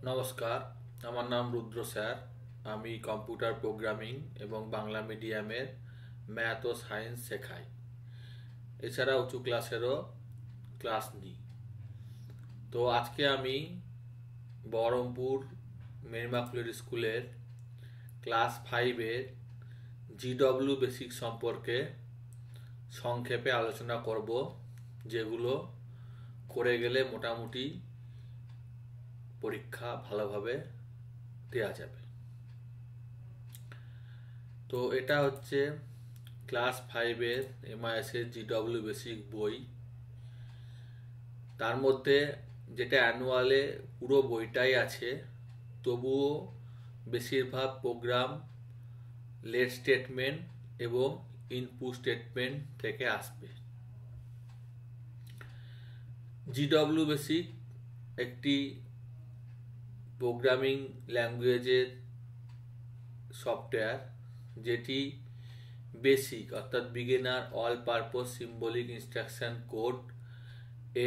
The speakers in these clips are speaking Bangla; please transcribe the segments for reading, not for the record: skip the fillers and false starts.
নমস্কার, আমার নাম রুদ্র স্যার। আমি কম্পিউটার প্রোগ্রামিং এবং বাংলা মিডিয়ামের ম্যাথ ও সায়েন্স শেখাই। এছাড়া উঁচু ক্লাসেরও ক্লাস নিই। তো আজকে আমি বহরমপুর মেরিমাকুলার স্কুলের ক্লাস 5-এর জিডব্লিউ বেসিক সম্পর্কে সংক্ষেপে আলোচনা করব, যেগুলো করে গেলে মোটামুটি পরীক্ষা ভালোভাবে দেওয়া যাবে। তো এটা হচ্ছে ক্লাস 5-এর MIS-এর জিডব্লিউ বেসিক বই। তার মধ্যে যেটা অ্যানুয়ালে পুরো বইটাই আছে, তবুও বেশিরভাগ প্রোগ্রাম লেট স্টেটমেন্ট এবং ইনপুট স্টেটমেন্ট থেকে আসবে। জিডব্লিউ বেসিক একটি প্রোগ্রামিং ল্যাঙ্গুয়েজের সফটওয়্যার, যেটি বেসিক অর্থাৎ beginner all purpose symbolic instruction code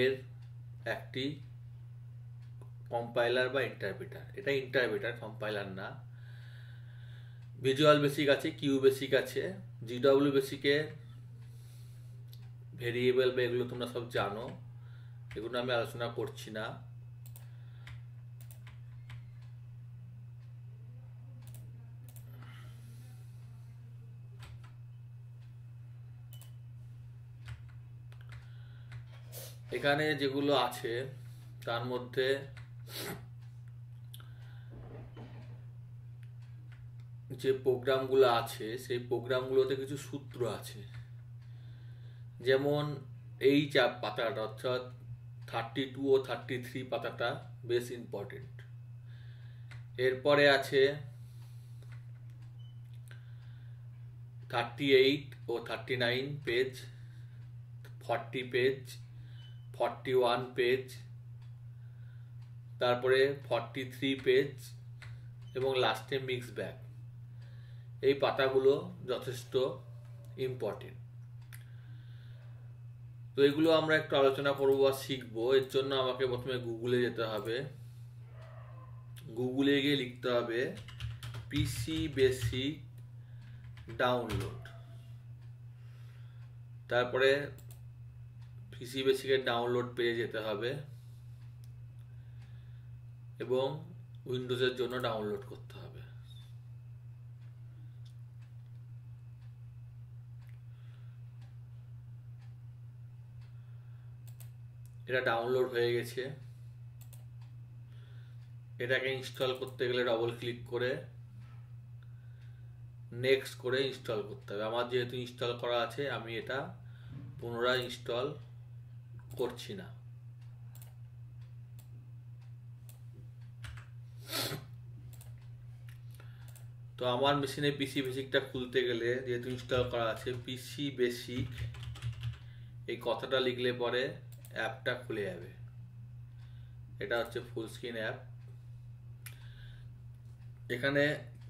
এর একটি কম্পাইলার বা ইন্টারপ্রিটার। এটা ইন্টারপ্রিটার, কম্পাইলার না। ভিজুয়াল বেসিক আছে, কিউ বেসিক আছে। জিডব্লিউ বেসিকের ভেরিয়েবল বা এগুলো তোমরা সব জানো, এগুলো আমি আলোচনা করছি না। এখানে যেগুলো আছে তার মধ্যে যে প্রোগ্রামগুলো আছে সেই প্রোগ্রামগুলোতে কিছু সূত্র আছে। যেমন এই পাতাটা অর্থাৎ 32 ও 33 পাতাটা বেশ ইম্পর্টেন্ট। এরপরে আছে 38 ও 39 পেজ, 40 পেজ, 41 পেজ, তারপরে 43 পেজ এবং লাস্টে মিক্স ব্যাগ। এই পাতাগুলো যথেষ্ট ইম্পর্টেন্ট। তো এগুলো আমরা একটু আলোচনা করবো বা শিখবো। এর জন্য আমাকে প্রথমে গুগলে যেতে হবে। গুগলে গিয়ে লিখতে হবে পিসি বেসিক ডাউনলোড। তারপরে পিসি বেসিকের ডাউনলোড পেয়ে যেতে হবে এবং উইন্ডোজের জন্য ডাউনলোড করতে হবে। এটা ডাউনলোড হয়ে গেছে। এটাকে ইনস্টল করতে গেলে ডবল ক্লিক করে নেক্সট করে ইনস্টল করতে হবে। আমার যেহেতু ইনস্টল করা আছে, আমি এটা পুনরায় ইনস্টল করছি না। তো আমার মেশিনে পিসি বেসিকটা খুলতে গেলে যেহেতু ইনস্টল করা আছে, পিসি বেসিক এই কথাটা লিখলে পরে অ্যাপটা খুলে যাবে। এটা হচ্ছে ফুল স্ক্রিন অ্যাপ। এখানে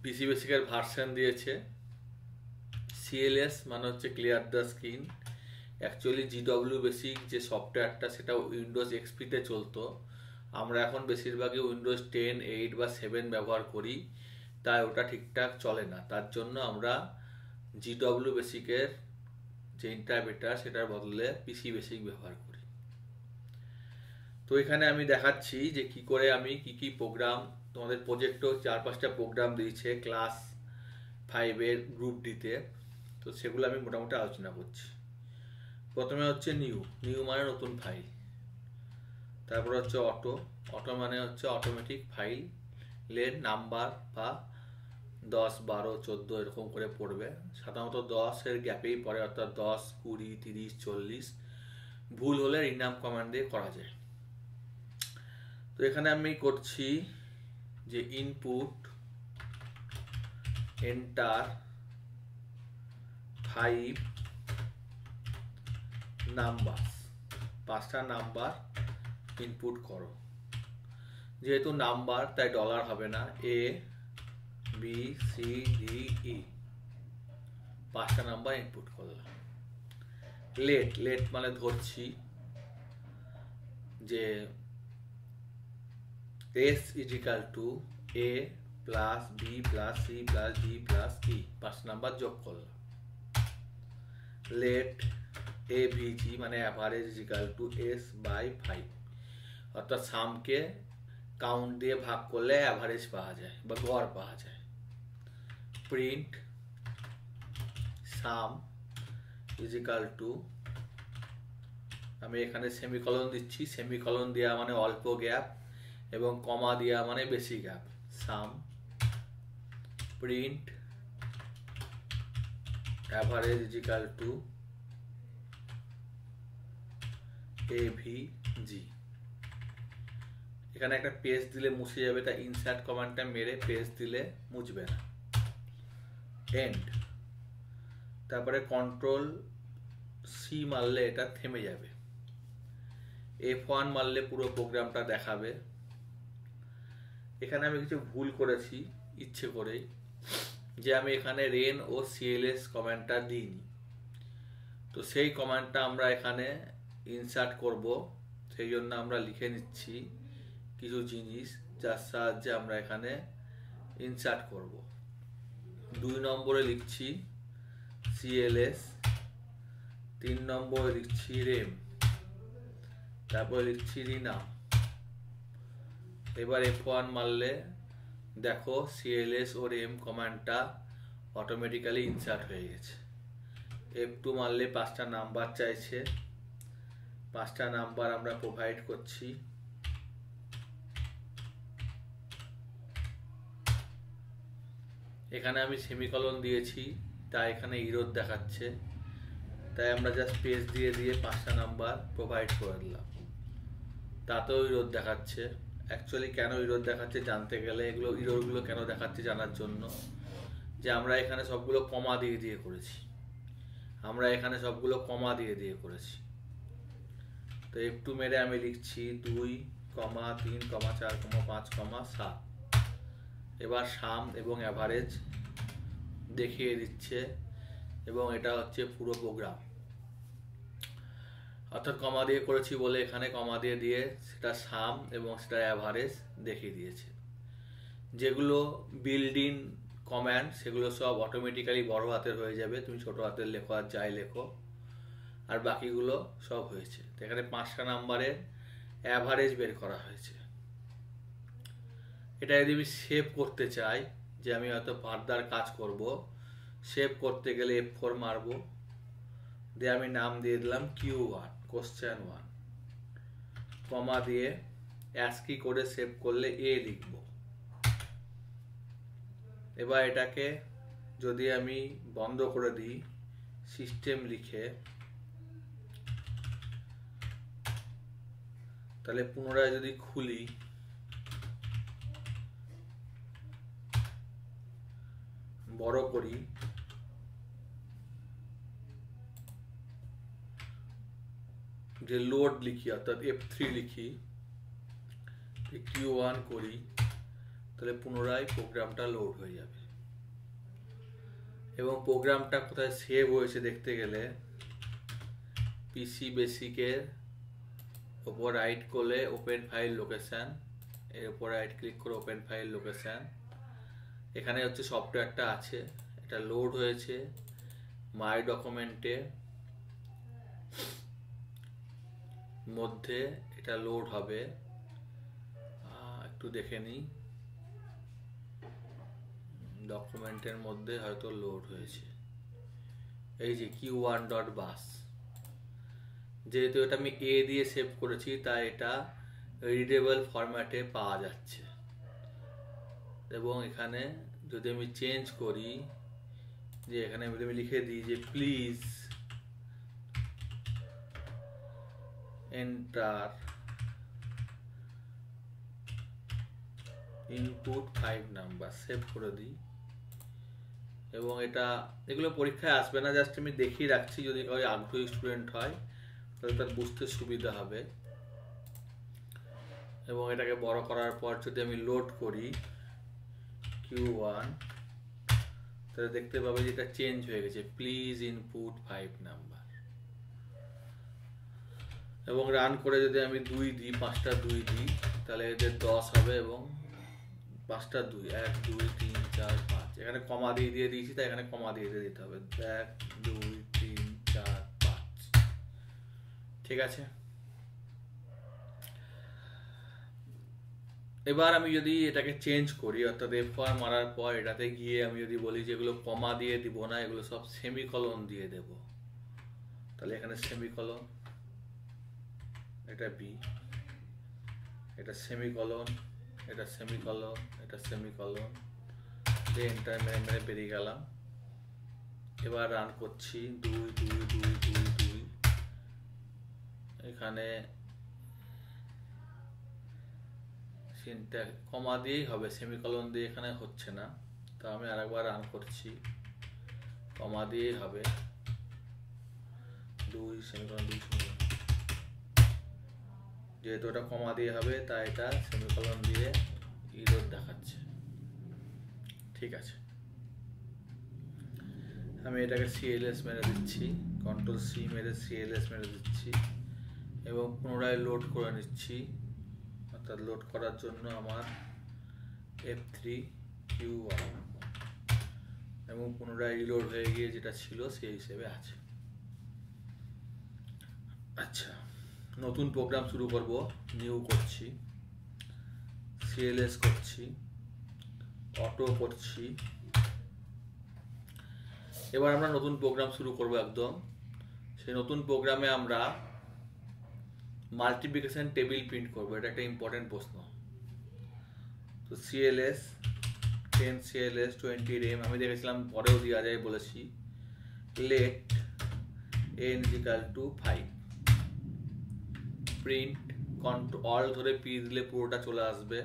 পিসি বেসিকের ভার্সন দিয়েছে CLS, মানে হচ্ছে clear the screen. Actually GW basic যে সফটওয়্যারটা সেটা উইন্ডোজ এক্সপিতে চলতো। আমরা এখন বেশিরভাগই উইন্ডোজ 10, 8 বা 7 ব্যবহার করি, তাই ওটা ঠিকঠাক চলে না। তার জন্য আমরা জিডব্লিউ বেসিকের যে ইন্টারপ্রিটার সেটার বদলে পিসি বেসিক ব্যবহার করি। তো এখানে আমি দেখাচ্ছি যে কি করে আমি কি প্রোগ্রাম, তোমাদের প্রজেক্টও 4-5টা প্রোগ্রাম দিয়েছে ক্লাস 5-এর গ্রুপ ডিতে। তো সেগুলো আমি মোটামুটি আলোচনা করছি। প্রথমে হচ্ছে নিউ মানে নতুন ফাইল। তারপর হচ্ছে অটো মানে হচ্ছে অটোমেটিক ফাইলের নাম্বার বা 10, 12, 14 এরকম করে পড়বে। সাধারণত 10-এর গ্যাপেই পড়ে, অর্থাৎ 10, 20, 30, 40। ভুল হলে রিনাম কমান্ড দিয়ে করা যায়। তো এখানে আমি করছি যে ইনপুট এন্টার 5 নাম্বার, 5টা নাম্বার ইনপুট করো। যেহেতু নাম্বার তাই ডলার হবে না, ABCDE 5টা নাম্বার ইনপুট করলাম। লেট মানে ধরছি যে S is equal to A plus B plus C plus D plus E 5 number যোগ করলাম। Let AVG মানে average is equal to S by 5, অর্থাৎ সামকে কাউন্ট দিয়ে ভাগ করলে অ্যাভারেজ পাওয়া যায় বা গড় পাওয়া যায়। Print some is equal to, আমি এখানে সেমিকলন দিচ্ছি, সেমিকলন দেওয়া মানে অল্প গ্যাপ এবং কমা দেওয়া মানে বেশি gap. Some print average is equal to AVG। এখানে একটা পেজ দিলে মুছে যাবে, তাই ইনসার্ট কমান্ডটা মেরে পেজ দিলে মুছবে না। এন্ড, তারপরে কন্ট্রোল সি মারলে এটা থেমে যাবে। F1 মারলে পুরো প্রোগ্রামটা দেখাবে। এখানে আমি কিছু ভুল করেছি ইচ্ছে করেই, যে আমি এখানে রেন ও CLS কমান্ডটা দিইনি। তো সেই কমান্ডটা আমরা এখানে ইনসার্ট করব, সেই জন্য আমরা লিখে নিচ্ছি কিছু জিনিস যার সাহায্যে আমরা এখানে ইনসার্ট করব। 2 নম্বরে লিখছি CLS, 3 নম্বরে লিখছি রেম, তারপরে লিখছি রিনাম। এবার F1 মারলে দেখো CLS ও রেম কমান্ডটা অটোমেটিক্যালি ইনসার্ট হয়ে গেছে। F2 মারলে 5টা নাম্বার চাইছে, 5টা নাম্বার আমরা প্রোভাইড করছি। এখানে আমি সেমিকলন দিয়েছি, তাই এখানে ইরর দেখাচ্ছে, তাই আমরা জাস্ট পেজ দিয়ে 5টা নাম্বার প্রোভাইড করে দিলাম, তাতেও ইরর দেখাচ্ছে। অ্যাকচুয়ালি কেন ইরর দেখাচ্ছে জানতে গেলে, ইররগুলো কেন দেখাচ্ছে জানার জন্য, যে আমরা এখানে সবগুলো কমা দিয়ে করেছি, তো F2 মেরে আমি লিখছি 2, 3, 4, 5, 7। এবার সাম এবং অ্যাভারেজ দেখিয়ে দিচ্ছে, এবং এটা হচ্ছে পুরো প্রোগ্রাম। অর্থাৎ কমা দিয়ে করেছি বলে এখানে কমা দিয়ে সেটা সাম এবং সেটা অ্যাভারেজ দেখিয়ে দিয়েছে। যেগুলো বিল্ড ইন কমান্ড সেগুলো সব অটোমেটিক্যালি বড় হাতের হয়ে যাবে, তুমি ছোট হাতের লেখো আর যাই লেখো, আর বাকিগুলো সব হয়েছে। তো এখানে 5টা নাম্বারের অ্যাভারেজ বের করা হয়েছে। এটা যদি আমি সেভ করতে চাই, যে আমি হয়তো ফার্দার কাজ করব, সেভ করতে গেলে F4 মারবো, দিয়ে আমি নাম দিয়ে দিলাম Q1 কোশ্চেন 1, কমা দিয়ে অ্যাস্কি করে সেভ করলে A লিখব। এবার এটাকে যদি আমি বন্ধ করে দিই সিস্টেম লিখে, তাহলে পুনরায় যদি খুলি, বড় করি, যে লোড লিখি অর্থাৎ F3 লিখি, Q1 করি, তাহলে পুনরায় প্রোগ্রামটা লোড হয়ে যাবে। এবং প্রোগ্রামটা কোথায় সেভ হয়েছে দেখতে গেলে পিসি বেসিকের ওপর রাইট করলে ওপেন ফাইল লোকেশন, এর উপর রাইট ক্লিক করে ওপেন ফাইল লোকেশন, এখানে হচ্ছে সফটওয়্যারটা আছে, এটা লোড হয়েছে মাই ডকুমেন্টে মধ্যে, এটা লোড হবে, একটু দেখে নিই, ডকুমেন্টের মধ্যে হয়তো লোড হয়েছে, এই যে Q1.bus। যেহেতু এটা আমি A দিয়ে সেভ করেছি, তাই এটা রিডেবল ফরম্যাটে পাওয়া যাচ্ছে। এবং এখানে যদি আমি চেঞ্জ করি, যে এখানে আমি লিখে দিই যে please enter input 5 number, save করে দিই। এবং এগুলো পরীক্ষায় আসবে না, জাস্ট আমি দেখিয়ে রাখছি, যদি কারো আগ্রহী স্টুডেন্ট হয় তাহলে তার বুঝতে সুবিধা হবে। এবং এটাকে বড় করার পর যদি আমি লোড করি Q1, তাহলে দেখতে পাবে যে এটা চেঞ্জ হয়ে গেছে, প্লিজ ইনপুট 5 নাম্বার। এবং রান করে যদি আমি 2 দিই, 5টা 2 দিই, তাহলে এদের 10 হবে এবং 5টা 2, 1 2 3 4 5, এখানে কমা দিয়ে দিয়েছি, তাই এখানে কমা দিয়ে দিতে হবে, 1 2 3 4 5। ঠিক আছে, এবার আমি যদি এটাকে চেঞ্জ করি, অর্থাৎ F1 মারার পর এটাতে গিয়ে আমি যদি বলি যে এগুলো কমা দিয়ে দিব না, এগুলো সব সেমিকলন দিয়ে দেব, তাহলে এখানে সেমিকলন, এটা বি, এটা সেমিকলন, এটা সেমিকলন, এটা সেমিকলন, দিয়ে এন্টার মেরে মেরে বেরিয়ে গেলাম। এবার রান করছি, 2 2 2 2 2, এখানে কমা দিয়েই হবে, সেমিকলন দিয়ে এখানে হচ্ছে না, তো আমি আরেকবার রান করছি, কমা দিয়েই হবে, 2 সেমিকলন 2 সেমিকলন, যেহেতু এটা কমা দিয়ে হবে তাই এটা সেমিকলন দিয়ে ইরর দেখাচ্ছে। ঠিক আছে, আমি এটাকে CLS মেরে দিচ্ছি, কন্ট্রোল সি মেরে CLS মেরে দিচ্ছি এবং পুনরায় লোড করে নিচ্ছি। অর্থাৎ লোড করার জন্য আমার F3 Q1 এবং পুনরায় রিলোড হয়ে গিয়ে যেটা ছিল সেই হিসেবে আছে। আচ্ছা, নতুন প্রোগ্রাম শুরু করব, নিউ করছি, CLS করছি, অটো করছি। এবার আমরা নতুন প্রোগ্রাম শুরু করব একদম। সেই নতুন প্রোগ্রামে আমরা মাল্টিপ্লিকেশন টেবিল প্রিন্ট করব, এটা একটা ইম্পর্টেন্ট প্রশ্ন। তো CLS 10 CLS 20 RAM, আমি দেখেছিলাম পরেও দেওয়া যায় বলেছি, let n = 5, প্রিন্ট অল ধরে পি দিলে পুরোটা চলে আসবে,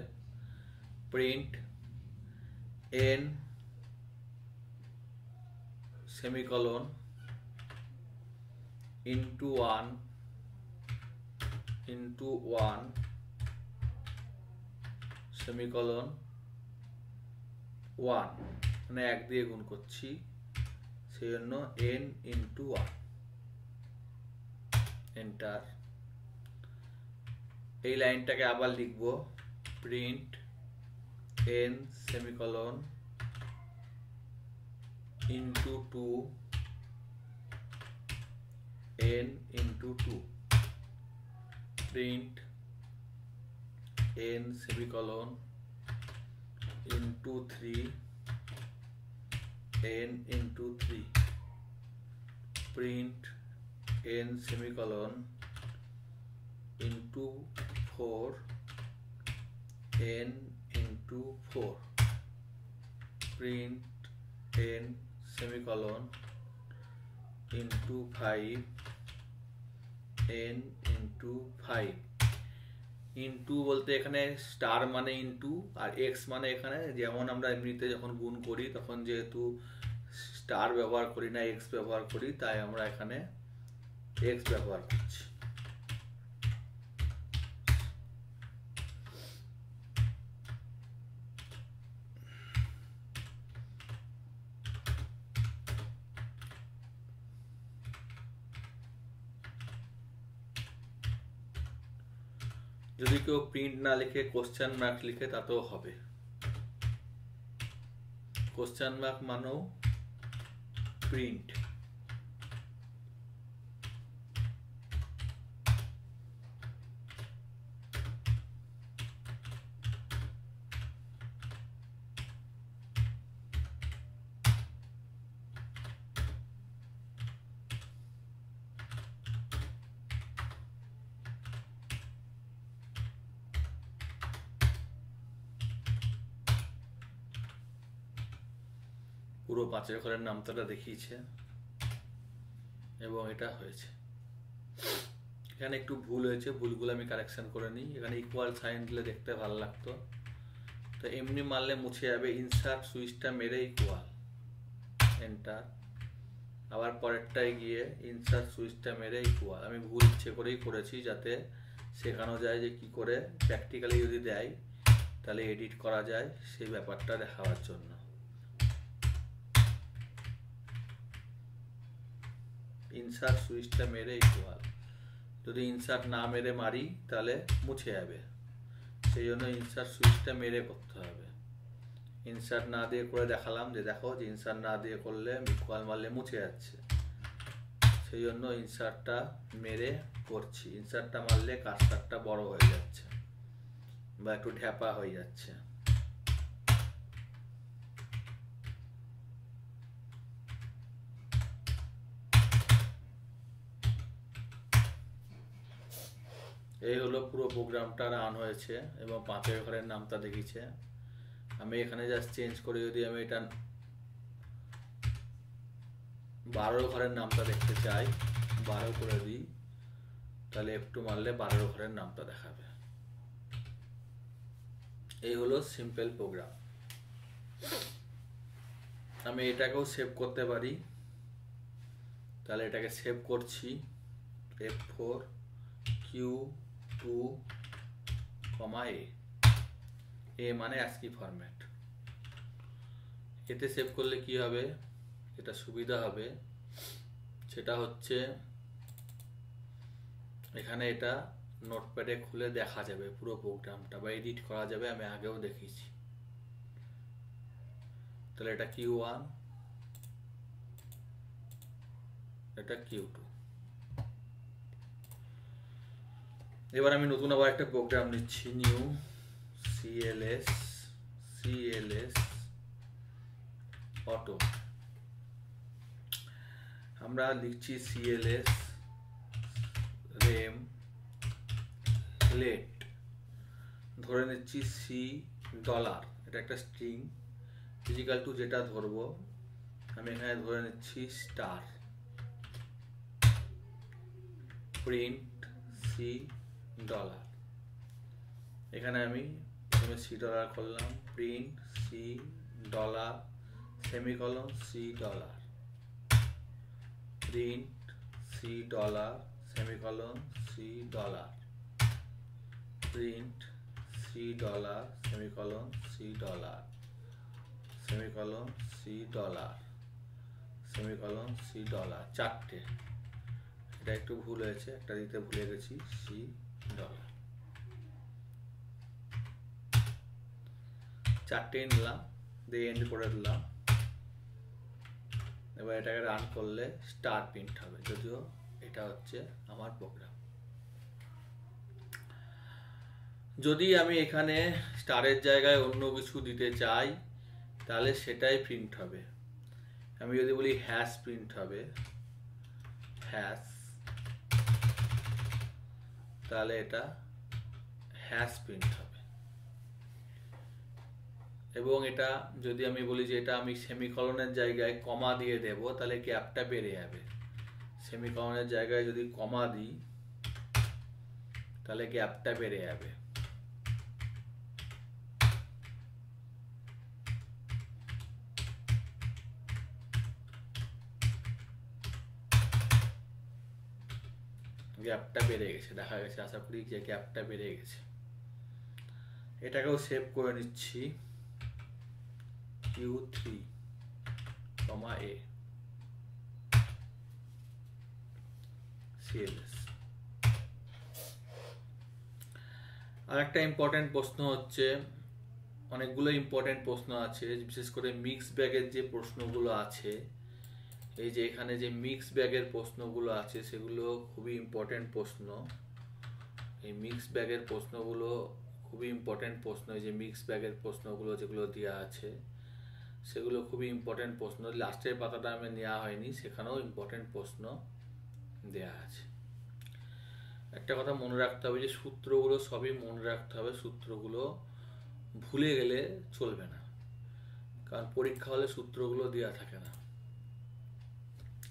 print n semicolon into 1 semicolon 1, মানে 1 দিয়ে গুণ করছি, সেই জন্য n into 1, এন্টার। এই লাইনটাকে আবার লিখব, print n semicolon into 2 n into 2, print n semicolon into 3 n into 3, print n semicolon into 4 n into 4, print n semicolon into 5 n into 5। Into বলতে এখানে স্টার মানে ইনটু, আর এক্স মানে এখানে যেমন আমরা এমনিতে যখন গুণ করি তখন যেহেতু স্টার ব্যবহার করি না, এক্স ব্যবহার করি, তাই আমরা এখানে এক্স ব্যবহার করছি। যদি কেউ প্রিন্ট না লিখে কোশ্চেন মার্ক লিখে তাতেও হবে। কোশ্চেন মার্ক মানেও প্রিন্ট। পুরো 5 ঘরের নামটা দেখিয়েছে এবং এটা হয়েছে। এখানে একটু ভুল হয়েছে, ভুলগুলো আমি কারেকশন করে নিই। এখানে ইকুয়াল সাইন দিলে দেখতে ভালো লাগতো, তো এমনি মারলে মুছে যাবে। ইনসার্ট সুইচটা মেরে ইকুয়াল, এন্টার। আবার পরেরটায় গিয়ে ইনসার্ট সুইচটা মেরে ইকুয়াল। আমি ভুল ইচ্ছে করেই করেছি যাতে শেখানো যায় যে কি করে প্র্যাকটিক্যালি যদি দেয় তাহলে এডিট করা যায়, সেই ব্যাপারটা দেখাবার জন্য। ইনসার্ট সুইচটা মেরে ইকুয়াল। যদি ইনসার্ট না মেরে মারি তাহলে মুছে যাবে, সেই জন্য ইনসার্ট সুইচটা মেরে করতে হবে। ইনসার্ট না দিয়ে করে দেখালাম যে দেখো যে ইনসার্ট না দিয়ে করলে কয়েল মারলে মুছে যাচ্ছে, সেই জন্য ইনসার্টটা মেরে করছি। ইনসার্টটা মারলে কাস্টারটা বড় হয়ে যাচ্ছে বা একটু ঢ্যাপা হয়ে যাচ্ছে। এই হলো পুরো প্রোগ্রামটা রান হয়েছে এবং 5 ঘরের নামটা দেখিয়েছে। আমি এখানে জাস্ট চেঞ্জ করে যদি আমি এটা 12 ঘরের নামটা দেখতে চাই, 12 করে দিই, তাহলে F2 মারলে 12 ঘরের নামটা দেখাবে। এই হলো সিম্পল প্রোগ্রাম। আমি এটাকেও সেভ করতে পারি, তাহলে এটাকে সেভ করছি F4 Q2, A মানে ASCII ফরম্যাট। এতে সেভ করলে কি হবে, এটা সুবিধা হবে, সেটা হচ্ছে এখানে এটা নোটপ্যাডে খুলে দেখা যাবে পুরো প্রোগ্রামটা বা এডিট করা যাবে। আমি আগেও দেখিয়েছি। তাহলে এটা Q1, এটা Q2। এবার আমি নতুন আবার একটা প্রোগ্রাম নিচ্ছি, নিউ CLS অটো। আমরা লিখছি CLS rem let, ধরে নিচ্ছি $, এটা একটা স্ট্রিং, ফিজিক্যাল টু যেটা ধরবো আমি এখানে ধরে নিচ্ছি স্টার, প্রিন্ট $, এখানে আমি প্রথমে $, করলাম, print $, semicolon $, print $, semicolon $, print $, semicolon $, semicolon $, semicolon $, চারটে। এটা একটু ভুল হয়েছে, একটা দিতে ভুলে গেছি, $, চারটে নিলাম, দিয়ে এন্ড করে দিলাম। এবার এটাকে রান করলে স্টার প্রিন্ট হবে, যদিও এটা হচ্ছে আমার প্রোগ্রাম। যদি আমি এখানে স্টারের জায়গায় অন্য কিছু দিতে চাই তাহলে সেটাই প্রিন্ট হবে। আমি যদি বলি হ্যাশ প্রিন্ট হবে, হ্যাশ, তাহলে এটা হ্যাশ প্রিন্ট হবে। এবং এটা যদি আমি বলি যে এটা আমি সেমিকলনের জায়গায় কমা দিয়ে দেব, তাহলে গ্যাপটা বেড়ে যাবে। সেমিকলনের জায়গায় যদি কমা দিই তাহলে গ্যাপটা বেড়ে যাবে। গ্যাপটা বেড়ে গেছে, দেখা গেছে, আশা করি যে গ্যাপটা বেড়ে গেছে। এটাকেও সেভ করে নিচ্ছি, Q3, A CLS। আর একটা ইম্পর্টেন্ট প্রশ্ন হচ্ছে, অনেকগুলো ইম্পর্টেন্ট প্রশ্ন আছে, বিশেষ করে মিক্স ব্যাগের যে প্রশ্নগুলো আছে, এই যে এখানে যে মিক্স ব্যাগের প্রশ্নগুলো আছে সেগুলো খুবই ইম্পর্টেন্ট প্রশ্ন। এই মিক্স ব্যাগের প্রশ্নগুলো খুবই ইম্পর্টেন্ট প্রশ্ন। এই যে মিক্স ব্যাগের প্রশ্নগুলো যেগুলো দেওয়া আছে সেগুলো খুবই ইম্পর্টেন্ট প্রশ্ন। লাস্টের পাতাটা আমি নেওয়া হয়নি, সেখানেও ইম্পর্টেন্ট প্রশ্ন দেওয়া আছে। একটা কথা মনে রাখতে হবে যে সূত্রগুলো সবই মনে রাখতে হবে, সূত্রগুলো ভুলে গেলে চলবে না, কারণ পরীক্ষা হলে সূত্রগুলো দেওয়া থাকে না।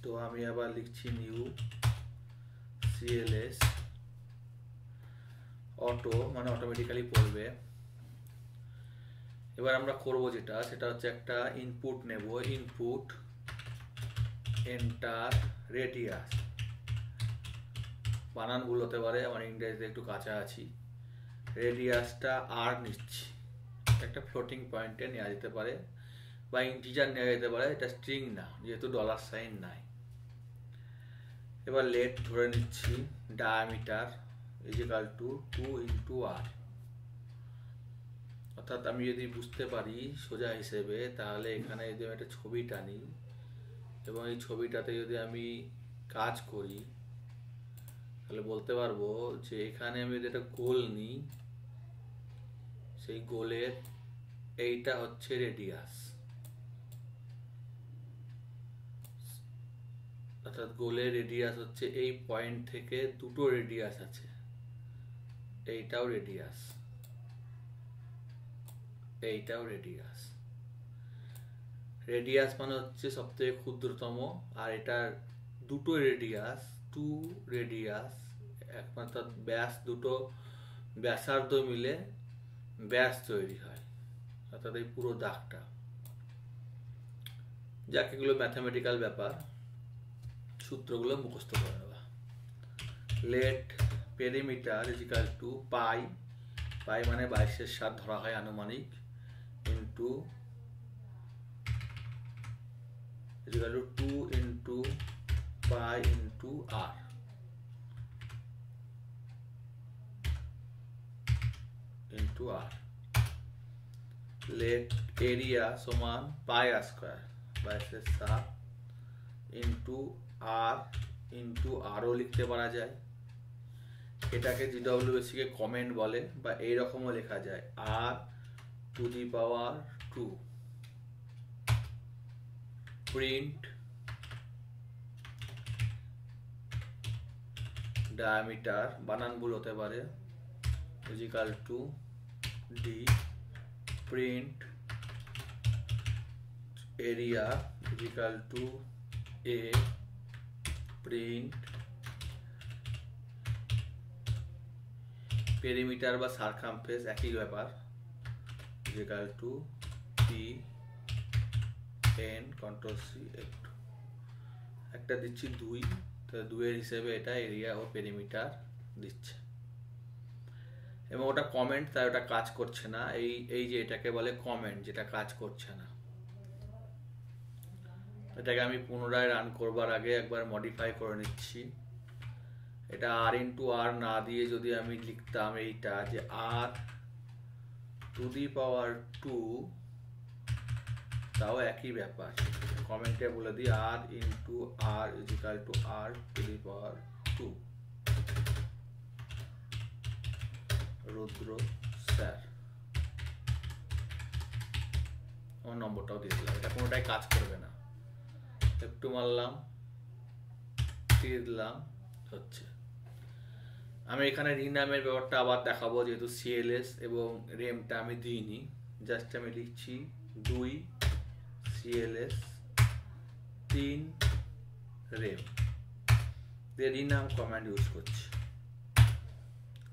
তো আমি আবার লিখছি নিউ CLS অটো, মানে অটোমেটিক্যালি পড়বে। এবার আমরা করব যেটা, সেটা হচ্ছে একটা ইনপুট নেব, ইনপুট এন্টার রেডিয়াস, বানান ভুল হতে পারে, আমার ইংরেজিতে একটু কাঁচা আছি। রেডিয়াসটা আর নিচ্ছি, একটা ফ্লোটিং পয়েন্টে নেওয়া যেতে পারে বা ইন্টিজার নেওয়া যেতে পারে, এটা স্ট্রিং না যেহেতু $সাইন নাই। এবার লেট ধরে নিচ্ছি, ডায়ামিটার ইজিক্যাল টু 2 × r, অর্থাৎ আমি যদি বুঝতে পারি সোজা হিসেবে, তাহলে এখানে যদি আমি একটা ছবি টানি এবং এই ছবিটাতে যদি আমি কাজ করি, তাহলে বলতে পারবো যে এখানে আমি যদি একটা গোল নিই, সেই গোলের এইটা হচ্ছে রেডিয়াস, অর্থাৎ গোলের রেডিয়াস হচ্ছে এই পয়েন্ট থেকে দুটো রেডিয়াস আছে, এইটাও রেডিয়াস, এইটাও রেডিয়াস। রেডিয়াস মানে হচ্ছে সব থেকে ক্ষুদ্রতম, আর এটার দুটো রেডিয়াস, টু রেডিয়াস, অর্থাৎ ব্যাস দুটো ব্যাসার্ধ মিলে ব্যাস তৈরি হয়, অর্থাৎ এই পুরো দাগটা। যাক, এগুলো ম্যাথামেটিক্যাল ব্যাপার, সূত্রগুলো মুখস্থ করে নেওয়া। Let perimeter is equal to pi, pi মানে 22/7 ধরা হয় আনুমানিক, into is equal to 2 into pi into r, into r. Let area সমান pi r square, 22/7 into r, into আরও লিখতে পারা যায়। এটাকে জিডব্লিউ বেসিকে কমেন্ট বলে, বা এইরকমও লেখা যায় r to the power 2 print diameter, বানান ভুল হতে পারে, is equal to d print area is equal to a print perimeter বা সারকামফেরেন্স একই ব্যাপার, is equal to p n control C একটু একটা দিচ্ছি 2, তাহলে 2 এর হিসেবে এটা এরিয়া ও পেরিমিটার দিচ্ছে। এবং ওটা কমেন্ট, তাই ওটা কাজ করছে না, এই যে এটাকে বলে কমেন্ট, যেটা কাজ করছে না। এটাকে আমি পুনরায় রান করবার আগে একবার মডিফাই করে নিচ্ছি। এটা আর ইন্টু আর না দিয়ে যদি আমি লিখতাম এইটা যে আর টু দি পাওয়ার 2, তাও একই ব্যাপার, কমেন্টে বলে দিই r into r is equal to r to the power 2, Rudra sir, আমার নম্বরটাও দিয়ে দিলাম। এটা কোনোটাই কাজ করবে না, একটু মারলাম, দিয়ে দিলাম, হচ্ছে। আমি এখানে রিনামের ব্যাপারটা আবার দেখাবো, যেহেতু সিএলএস এবং রেমটা আমি দিইনি, জাস্ট আমি লিখছি 2 সিএলএস 3 রেম দিয়ে রিনাম কমান্ড ইউজ করছি।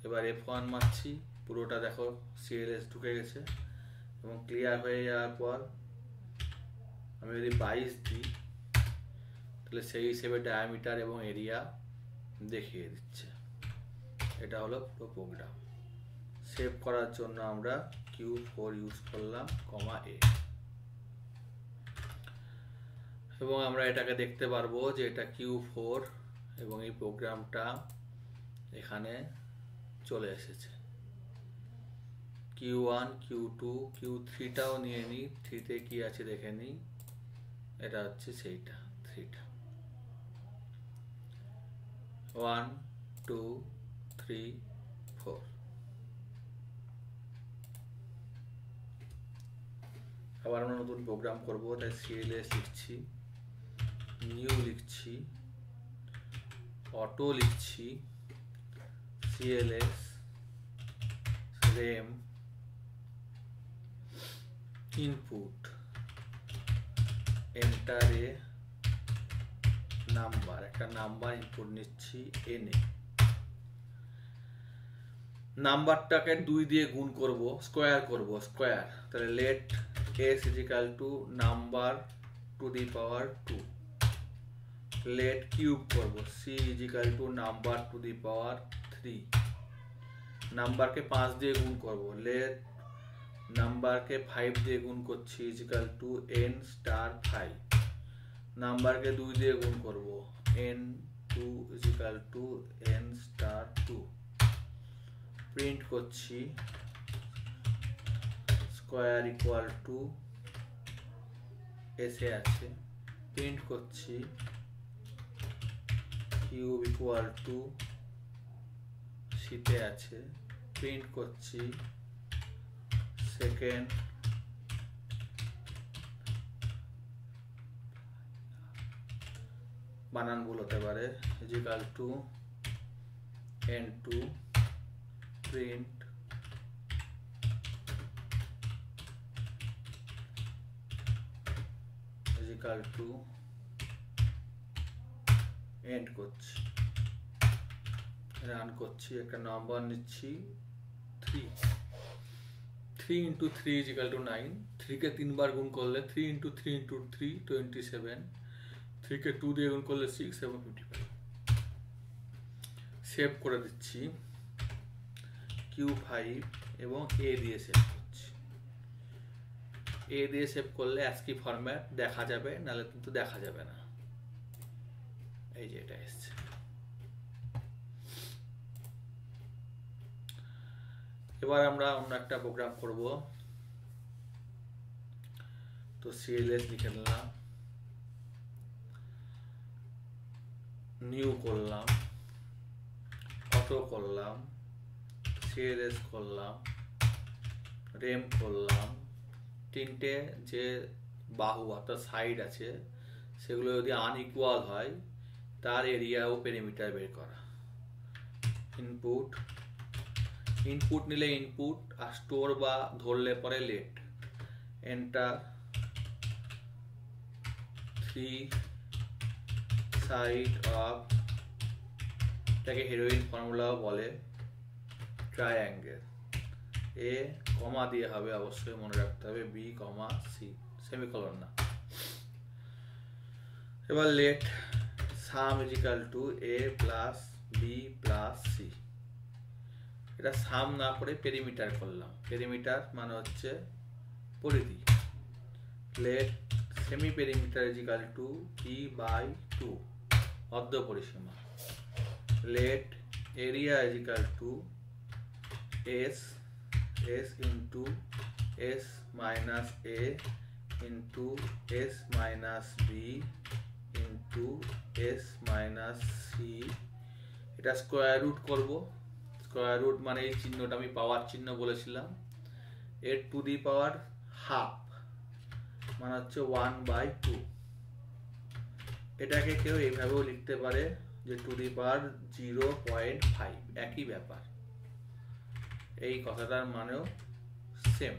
এবার F1 মারছি, পুরোটা দেখো সিএলএস ঢুকে গেছে, এবং ক্লিয়ার হয়ে যাওয়ার পর আমি যদি 22 দিই, তাহলে সেই হিসেবে ডায়ামিটার এবং এরিয়া দেখিয়ে দিচ্ছে। এটা হলো পুরো প্রোগ্রাম। সেভ করার জন্য আমরা Q4 ইউজ করলাম, কমা a, এবং আমরা এটাকে দেখতে পারবো যে এটা Q4 এবং এই প্রোগ্রামটা এখানে চলে এসেছে। Q1 Q2 Q3টাও নিয়ে নিই, 3তে কি আছে দেখে নিই, এটা হচ্ছে সেইটা 3টা, 1 2 3 4। আবার আমরা নতুন প্রোগ্রাম করব, তাই সিএলএস লিখছি, নিউ লিখছি, অটো লিখছি, CLS REM input enter a number, একটা নাম্বার ইনপুট নিচ্ছি এনে, নাম্বারটাকে 2 দিয়ে গুণ করব, স্কোয়ার করব, স্কোয়ার, তাহলে let s is equal to number to the power 2, let cube করব, c is equal to number to the power 3, নাম্বারকে 5 দিয়ে গুণ করব, লেট নাম্বারকে 5 দিয়ে গুণ করছি is equal to n star 5, নাম্বারকে 2 দিয়ে গুণ করব, n2 is equal to n star 2, print করছি স্কোয়ার ইকুয়াল টু এসে আছে, প্রিন্ট করছি কিউব ইকুয়াল টু সিতে আছে, প্রিন্ট করছি সেকেন্ড বানান ভুল হতে পারে, equal to n2 print equal to end করছি, রান করছি, একটা নম্বর নিচ্ছি 3 ইন্টু 3 ইজিক্যাল টু 9, 3 কে 3 বার গুণ করলে 3 ইন্টু 3 ইন্টু 3 27, 3 কে 2 দিয়ে গুণ করলে 6 এবং 55। সেভ করে দিচ্ছি Q5 এবং A দিয়ে সেভ করছি। A দিয়ে সেভ করলে ASCII ফরম্যাট দেখা যাবে, নাহলে কিন্তু দেখা যাবে না। এই যে এটা এসছে। এবার আমরা অন্য একটা প্রোগ্রাম করব। তো CLS লিখে নিলাম, নিউ করলাম, অটো করলাম, CLS করলাম, রেম করলাম, তিনটে যে বাহু অর্থাৎ সাইড আছে সেগুলো যদি আনইকুয়াল হয় তার এরিয়া ও পেরিমিটার বের করা। ইনপুট নিলে ইনপুট, আর স্টোর বা ধরলে পরে লেট। এন্টার 3 সাইড অফ, এটাকে হেরোইন ফর্মুলাও বলে, ট্রায়াঙ্গেল। এ কমা দিয়ে হবে, অবশ্যই মনে রাখতে হবে, বি কমা সি, সেমিকলন না। এবার late some is equal to A plus B plus C. এটা সাম না করে পেরিমিটার করলাম, পেরিমিটার মানে হচ্ছে পরিধি। Let semi perimeter is equal to e by 2, অর্ধ পরিসীমা। Let area is equal to s into s minus a into s minus b into s minus c. এটা স্কোয়ার রুট করবো। স্কোয়ার রুট মানে এই চিহ্নটা আমি পাওয়ার চিহ্ন বলেছিলাম, এর টু দি পাওয়ার হাফ মানে হচ্ছে 1/2। এটাকে কেউ এইভাবেও লিখতে পারে যে টু দি পাওয়ার 0.5, একই ব্যাপার, এই কথাটার মানেও same.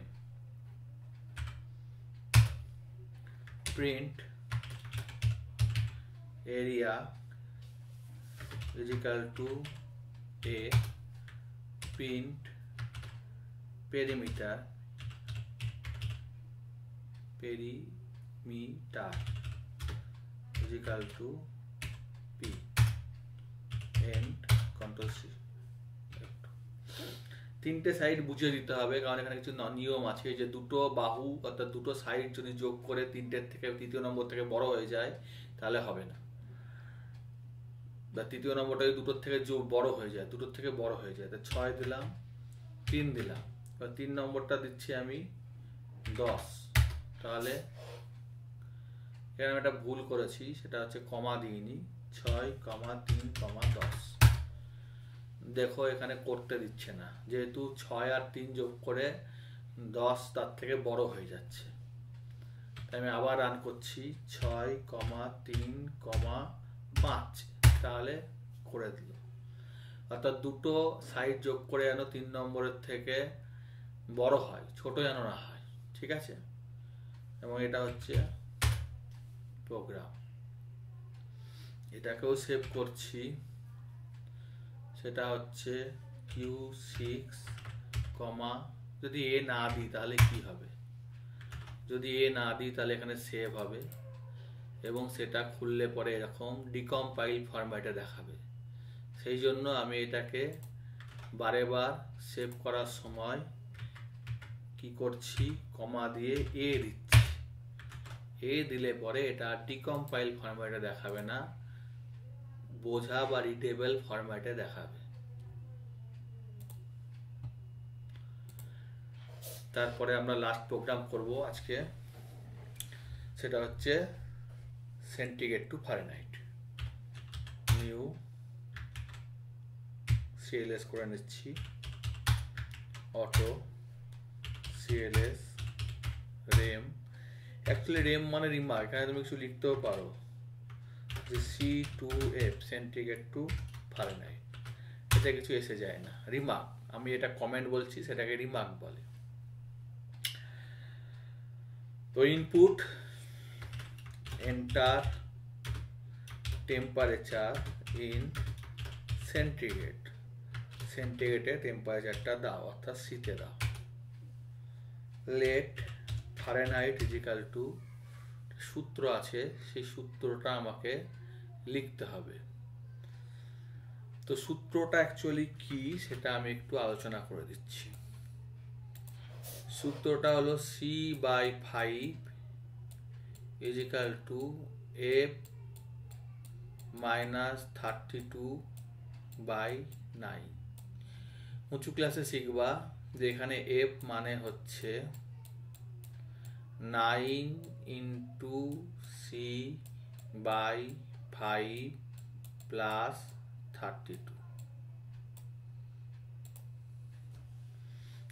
Print area is equal to A, print perimeter is equal to P, end control C. তিনটে সাইড বুঝে দিতে হবে, কারণ এখানে কিছু নিয়ম আছে যে দুটো বাহু অর্থাৎ দুটো সাইড যদি যোগ করে তিনটের থেকে তৃতীয় নম্বর থেকে বড় হয়ে যায় তাহলে হবে না, বা তৃতীয় নম্বরটা যদি দুটোর থেকে বড় হয়ে যায়, দুটোর থেকে বড় হয়ে যায়, 6 দিলাম, 3 দিলাম, এবার 3 নম্বরটা দিচ্ছি আমি 10। তাহলে এখানে আমি একটা ভুল করেছি, সেটা হচ্ছে কমা দিইনি, 6,3,10। দেখো এখানে করতে দিচ্ছে না, যেহেতু 6 আর 3 যোগ করে 10 তার থেকে বড় হয়ে যাচ্ছে। তাই আমি আবার রান করছি 6,3,5, তাহলে করে দিল। অর্থাৎ দুটো সাইড যোগ করে যেন 3 নম্বরের থেকে বড় হয়, ছোট যেন না হয়, ঠিক আছে। এবং এটা হচ্ছে প্রোগ্রাম। এটাকেও সেভ করছি, সেটা হচ্ছে Q6, যদি এ না দিই তাহলে কি হবে, যদি এ না দিই তাহলে এখানে সেভ হবে এবং সেটা খুললে পরে এরকম ডিকম্পাইল ফরম্যাটে দেখাবে। সেই জন্য আমি এটাকে বারে বার সেভ করার সময় কি করছি, কমা দিয়ে এ দিচ্ছি। এ দিলে পরে এটা ডিকম্পাইল ফরম্যাটে দেখাবে না, বোঝা বা রিডেবল ফরম্যাটে দেখাবে। তারপরে আমরা লাস্ট প্রোগ্রাম করব আজকে, সেটা হচ্ছে centigrade two Fahrenheit. New CLS করে নিচ্ছি, অটো সিএলএস রেম। অ্যাকচুয়ালি রেম মানে রিমার্ক, এখানে তুমি কিছু লিখতেও পারো যে C2F সেন্টিগ্রেড টু ফারেনহাইট, এটা কিছু এসে যায় না, রিমার্ক। আমি এটা কমেন্ট বলছি, সেটাকে রিমার্ক বলে। তো input enter temperature in centigrade, সেন্টিগ্রেডে টেম্পারেচারটা দাও, অর্থাৎ শীতে দাও। লেট ফারেনহাইট ইজিক্যাল টু, সূত্র আছে, সেই সূত্রটা আমাকে লিখতে হবে। তো সূত্রটা অ্যাকচুয়ালি কি সেটা আমি একটু আলোচনা করে দিচ্ছি। সূত্রটা হলো C/5 ইজিক্যাল টু F -32/9। উঁচু ক্লাসে শিখবা যে এখানে F মানে হচ্ছে 9 ইন্টু C/5 প্লাস 32।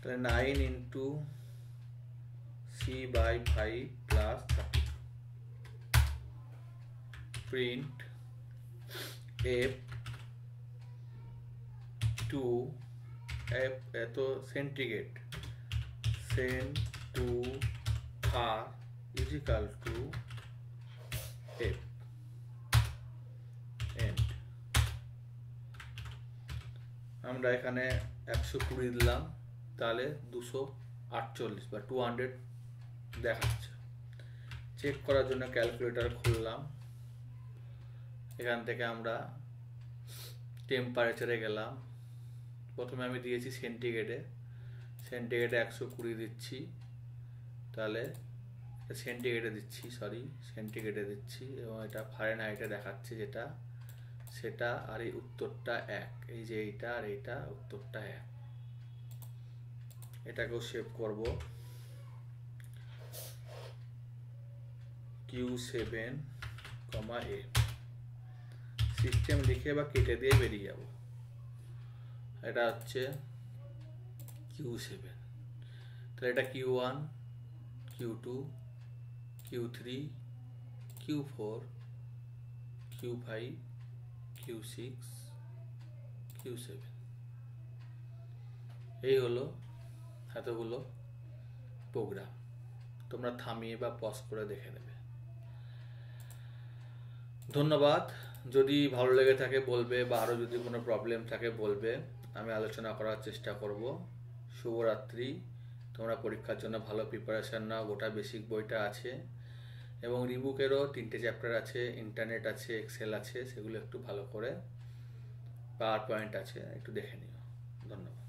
তাহলে 9 into C/5 plus 32। Print F to F এত সেন্টিগ্রেড, সেন টু আর ইজিক্যাল টু F এন্ড। আমরা এখানে 120 দিলাম, তাহলে 248 বা 200 দেখাচ্ছে। চেক করার জন্য ক্যালকুলেটর খুললাম, এখান থেকে আমরা টেম্পারেচারে গেলাম। প্রথমে আমি দিয়েছি সেন্টিগ্রেডে, সেন্টিগ্রেডে 120 দিচ্ছি, তাহলে সেন্টিগ্রেডে দিচ্ছি, সেন্টিগ্রেডে দিচ্ছি, এবং এটা ফারেনহাইটে দেখাচ্ছে যেটা সেটা, আর এই উত্তরটা এক, এই যে এইটা আর এইটা উত্তরটা এক। এটাকেও সেভ করব, Q7, A। সিস্টেম লিখে বা কেটে দিয়ে বেরিয়ে যাব। এটা হচ্ছে Q7, তাহলে এটা Q1, Q2, Q3, Q4, Q5, Q6, Q7। এই হলো এতগুলো প্রোগ্রাম। তোমরা থামিয়ে বা পজ করে দেখে নেবে। ধন্যবাদ। যদি ভালো লেগে থাকে বলবে, বা আরও যদি কোনো প্রবলেম থাকে বলবে, আমি আলোচনা করার চেষ্টা করব। শুভরাত্রি। তোমরা পরীক্ষার জন্য ভালো প্রিপারেশান নাও, গোটা বেসিক বইটা আছে, এবং রিবুকেরও 3টে চ্যাপ্টার আছে, ইন্টারনেট আছে, এক্সেল আছে, সেগুলো একটু ভালো করে, পাওয়ার পয়েন্ট আছে, একটু দেখে নিও। ধন্যবাদ।